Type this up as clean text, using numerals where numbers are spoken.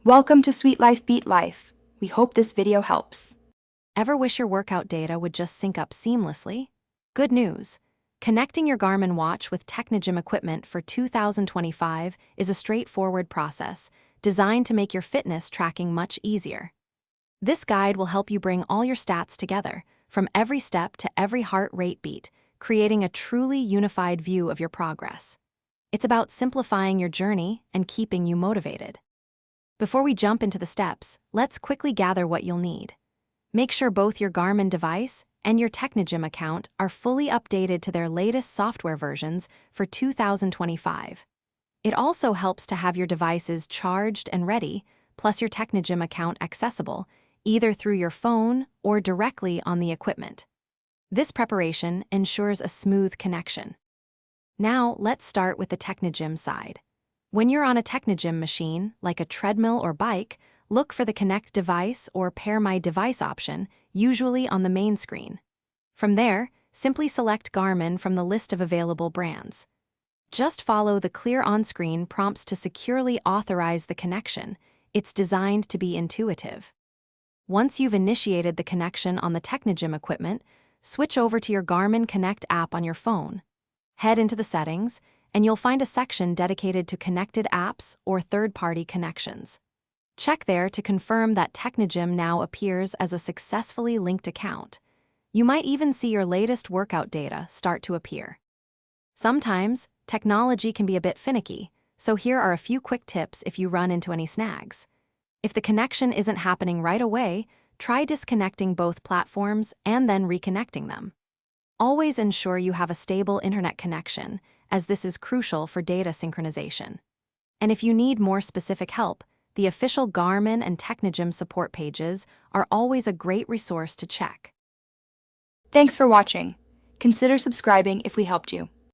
Welcome to Sweet Life Beat Life. We hope this video helps. Ever wish your workout data would just sync up seamlessly? Good news! Connecting your Garmin watch with Technogym equipment for 2025 is a straightforward process designed to make your fitness tracking much easier. This guide will help you bring all your stats together, from every step to every heart rate beat, creating a truly unified view of your progress. It's about simplifying your journey and keeping you motivated. Before we jump into the steps, let's quickly gather what you'll need. Make sure both your Garmin device and your Technogym account are fully updated to their latest software versions for 2025. It also helps to have your devices charged and ready, plus your Technogym account accessible, either through your phone or directly on the equipment. This preparation ensures a smooth connection. Now, let's start with the Technogym side. When you're on a Technogym machine, like a treadmill or bike, look for the Connect Device or Pair My Device option, usually on the main screen. From there, simply select Garmin from the list of available brands. Just follow the clear on-screen prompts to securely authorize the connection. It's designed to be intuitive. Once you've initiated the connection on the Technogym equipment, switch over to your Garmin Connect app on your phone. Head into the settings, and you'll find a section dedicated to connected apps or third-party connections. Check there to confirm that Technogym now appears as a successfully linked account. You might even see your latest workout data start to appear. Sometimes, technology can be a bit finicky, so here are a few quick tips if you run into any snags. If the connection isn't happening right away, try disconnecting both platforms and then reconnecting them. Always ensure you have a stable internet connection, as this is crucial for data synchronization. And if you need more specific help, the official Garmin and Technogym support pages are always a great resource to check. Thanks for watching. Consider subscribing if we helped you.